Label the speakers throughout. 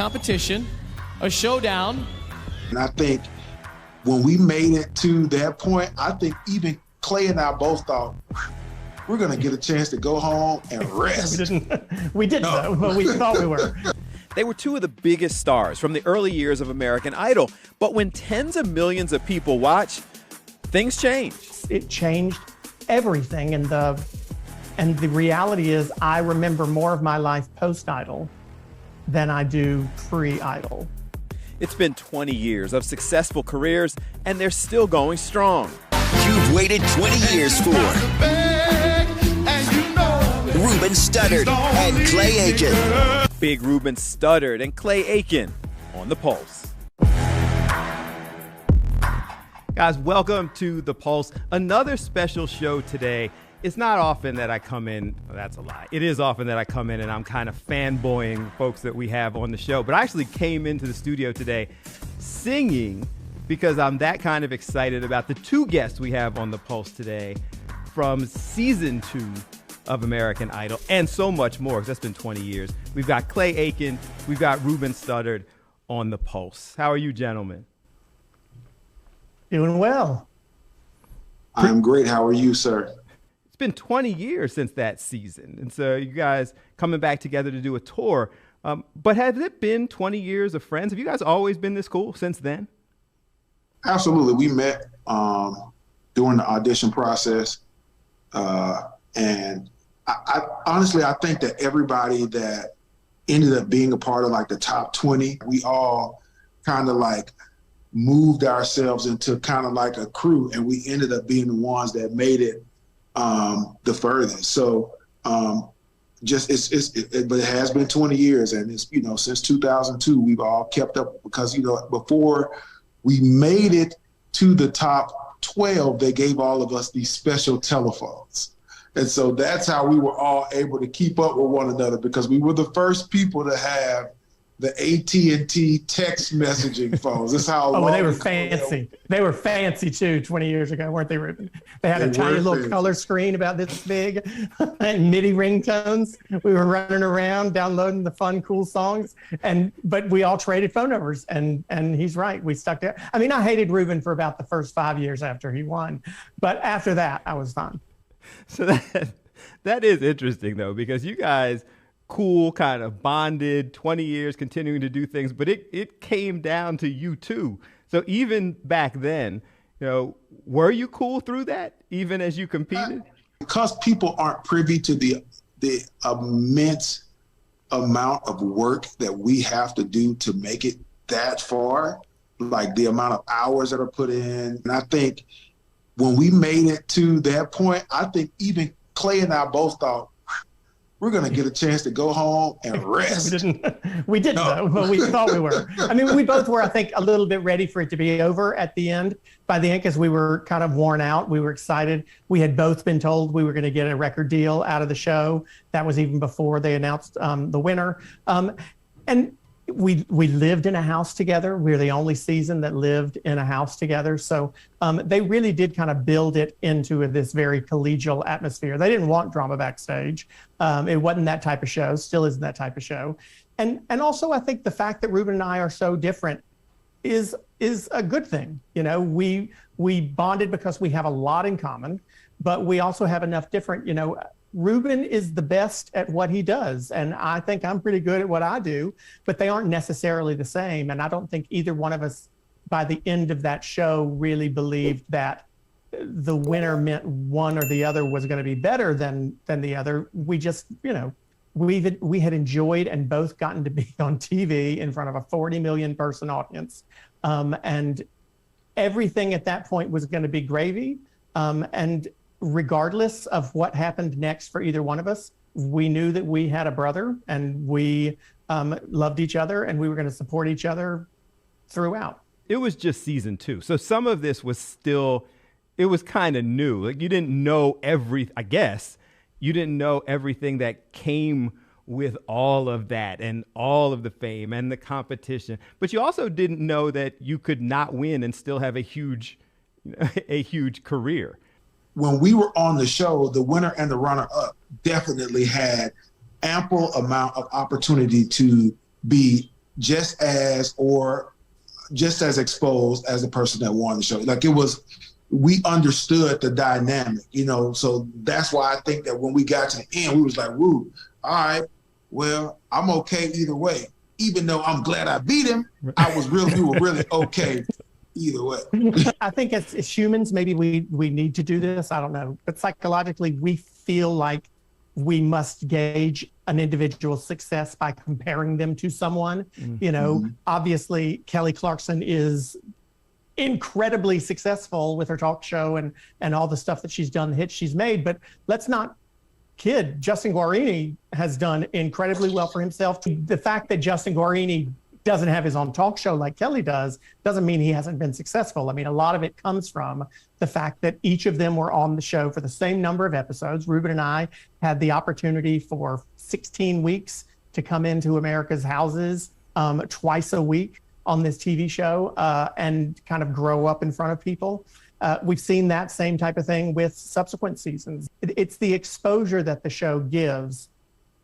Speaker 1: competition, a showdown.
Speaker 2: And I think when we made it to that point, I think even Clay and I both thought, we're going to get a chance to go home and rest.
Speaker 3: We didn't though, but we thought we were.
Speaker 4: They were two of the biggest stars from the early years of American Idol. But when tens of millions of people watch, things change.
Speaker 3: It changed everything. And the reality is I remember more of my life post-Idol than I do pre-Idol.
Speaker 4: It's been 20 years of successful careers, and they're still going strong.
Speaker 5: You've waited 20 years for Ruben Studdard and Clay Aiken.
Speaker 4: Big Ruben Studdard and Clay Aiken on The Pulse. Guys, welcome to The Pulse. Another special show today. It's not often that I come in, well, that's a lie. It is often that I come in and I'm kind of fanboying folks that we have on the show. But I actually came into the studio today singing because I'm that kind of excited about the two guests we have on The Pulse today from season 2 of American Idol and so much more, because that's been 20 years. We've got Clay Aiken, we've got Ruben Studdard on The Pulse. How are you, gentlemen?
Speaker 3: Doing well.
Speaker 2: I'm great. How are you, sir?
Speaker 4: It's been 20 years since that season. And so you guys coming back together to do a tour. But has it been 20 years of friends? Have you guys always been this cool since then?
Speaker 2: Absolutely. We met during the audition process. And I honestly, I think that everybody that ended up being a part of like the top 20, we all kind of like moved ourselves into kind of like a crew, and we ended up being the ones that made it the furthest. So but it has been 20 years, and it's, since 2002, we've all kept up because, before we made it to the top 12, they gave all of us these special telephones. And so that's how we were all able to keep up with one another, because we were the first people to have the AT&T text messaging phones. That's how long
Speaker 3: they were fancy. They were fancy too 20 years ago, weren't they, Ruben? They had a tiny little color screen about this big and MIDI ringtones. We were running around downloading the fun, cool songs. But we all traded phone numbers, and he's right. We stuck there. I mean, I hated Ruben for about the first 5 years after he won. But after that, I was fine.
Speaker 4: So that is interesting, though, because you guys cool, kind of bonded, 20 years continuing to do things, but it came down to you two. So even back then, were you cool through that, even as you competed?
Speaker 2: Because people aren't privy to the immense amount of work that we have to do to make it that far, like the amount of hours that are put in. And I think when we made it to that point, I think even Clay and I both thought, we're going to get a chance to go home and rest.
Speaker 3: We didn't though, but we thought we were. I mean, we both were, I think, a little bit ready for it to be over by the end, because we were kind of worn out. We were excited. We had both been told we were going to get a record deal out of the show. That was even before they announced the winner. And we lived in a house together. We were the only season that lived in a house together. So they really did kind of build it into this very collegial atmosphere. They didn't want drama backstage. It wasn't that type of show, still isn't that type of show. And also, I think the fact that Ruben and I are so different is a good thing. We bonded because we have a lot in common, but we also have enough different, Ruben is the best at what he does, and I think I'm pretty good at what I do, but they aren't necessarily the same. And I don't think either one of us, by the end of that show, really believed that the winner meant one or the other was going to be better than the other. We just, we had enjoyed and both gotten to be on TV in front of a 40 million person audience, and everything at that point was going to be gravy. And regardless of what happened next for either one of us, we knew that we had a brother, and we loved each other, and we were going to support each other throughout.
Speaker 4: It was just season 2. So some of this was still, it was kind of new. Like, you didn't know you didn't know everything that came with all of that and all of the fame and the competition. But you also didn't know that you could not win and still have a huge career.
Speaker 2: When we were on the show, the winner and the runner-up definitely had ample amount of opportunity to be just as exposed as the person that won the show. Like we understood the dynamic, so that's why I think that when we got to the end, we was like, woo, all right, well, I'm okay either way. Even though I'm glad I beat him, we were really okay either way.
Speaker 3: I think as humans, maybe we need to do this. I don't know. But psychologically, we feel like we must gauge an individual's success by comparing them to someone. Obviously, Kelly Clarkson is incredibly successful with her talk show and all the stuff that she's done, the hits she's made. But let's not kid. Justin Guarini has done incredibly well for himself. The fact that Justin Guarini doesn't have his own talk show like Kelly doesn't mean he hasn't been successful. I mean, a lot of it comes from the fact that each of them were on the show for the same number of episodes. Ruben and I had the opportunity for 16 weeks to come into America's houses twice a week on this TV show and kind of grow up in front of people. We've seen that same type of thing with subsequent seasons. It's the exposure that the show gives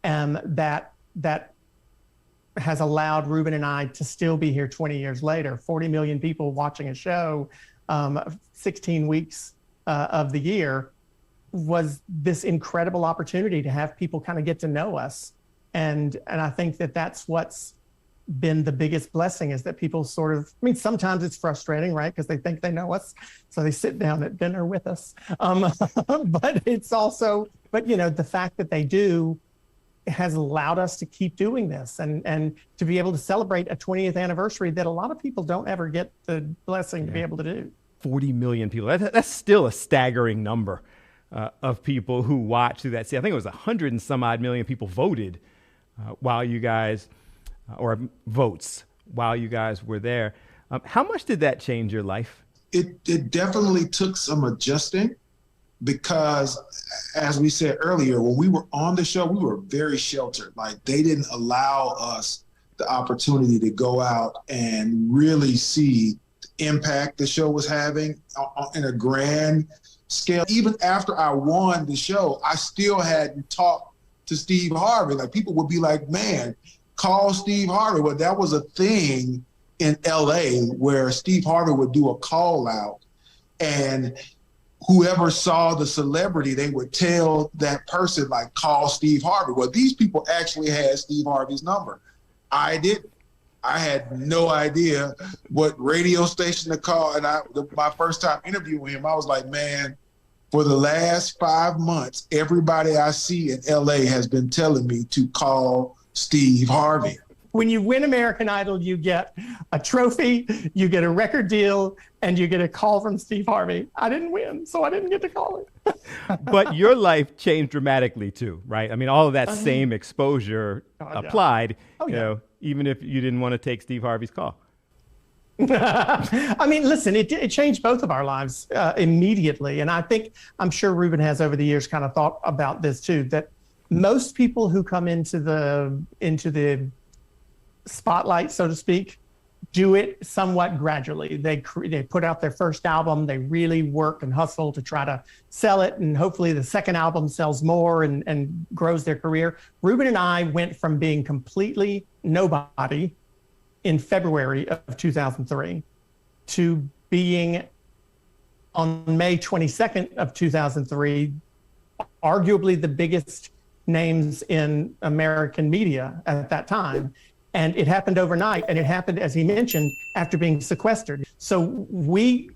Speaker 3: that has allowed Ruben and I to still be here 20 years later. 40 million people watching a show 16 weeks of the year was this incredible opportunity to have people kind of get to know us. And I think that that's what's been the biggest blessing, is that people sometimes it's frustrating, right? Because they think they know us. So they sit down at dinner with us. But it's also, the fact that they do has allowed us to keep doing this and to be able to celebrate a 20th anniversary that a lot of people don't ever get the blessing to be able to do.
Speaker 4: 40 million people. That's still a staggering number of people who watched through that. I think it was 100 and some odd million people voted while you guys or votes while you guys were there. How much did that change your life?
Speaker 2: It definitely took some adjusting, because as we said earlier, when we were on the show, we were very sheltered. Like, they didn't allow us the opportunity to go out and really see the impact the show was having in a grand scale. Even after I won the show, I still hadn't talked to Steve Harvey. Like, people would be like, man, call Steve Harvey. Well, that was a thing in LA where Steve Harvey would do a call out, and whoever saw the celebrity, they would tell that person, like, call Steve Harvey. Well, these people actually had Steve Harvey's number. I didn't. I had no idea what radio station to call. And my first time interviewing him, I was like, man, for the last 5 months, everybody I see in LA has been telling me to call Steve Harvey.
Speaker 3: When you win American Idol, you get a trophy, you get a record deal, and you get a call from Steve Harvey. I didn't win, so I didn't get to call him.
Speaker 4: But your life changed dramatically too, right? I mean, all of that same exposure applied, even if you didn't want to take Steve Harvey's call.
Speaker 3: I mean, listen, it changed both of our lives immediately. And I'm sure Ruben has over the years kind of thought about this too, that most people who come into the spotlight, so to speak, do it somewhat gradually. They put out their first album, they really work and hustle to try to sell it, and hopefully the second album sells more and grows their career. Ruben and I went from being completely nobody in February of 2003 to being, on May 22nd of 2003, arguably the biggest names in American media at that time. And it happened overnight, and it happened, as he mentioned, after being sequestered. So we've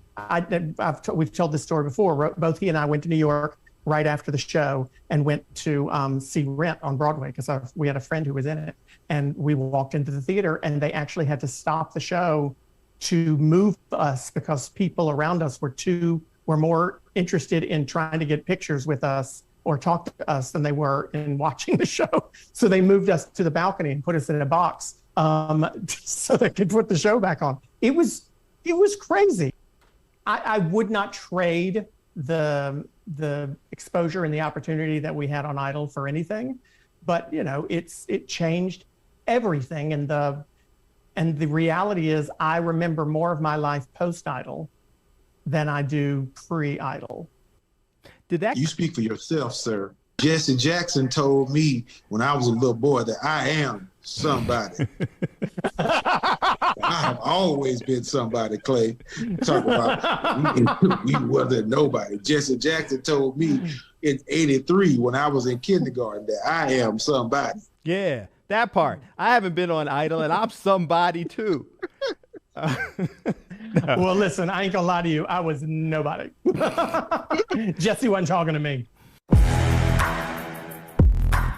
Speaker 3: told this story before. Both he and I went to New York right after the show and went to see Rent on Broadway, because we had a friend who was in it. And we walked into the theater, and they actually had to stop the show to move us because people around us were more interested in trying to get pictures with us or talk to us than they were in watching the show. So they moved us to the balcony and put us in a box so they could put the show back on. It was crazy. I would not trade the exposure and the opportunity that we had on Idol for anything, but it changed everything. And the reality is, I remember more of my life post-Idol than I do pre-Idol.
Speaker 2: You speak for yourself, sir. Jesse Jackson told me when I was a little boy that I am somebody. I have always been somebody, Clay. Talk about we wasn't nobody. Jesse Jackson told me in '83 when I was in kindergarten that I am somebody.
Speaker 4: Yeah, that part. I haven't been on Idol, and I'm somebody too.
Speaker 3: Well, listen, I ain't gonna lie to you. I was nobody. Jesse wasn't talking to me.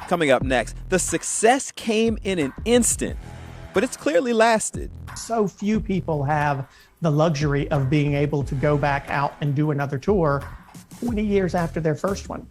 Speaker 6: Coming up next, the success came in an instant, but it's clearly lasted.
Speaker 3: So few people have the luxury of being able to go back out and do another tour 20 years after their first one.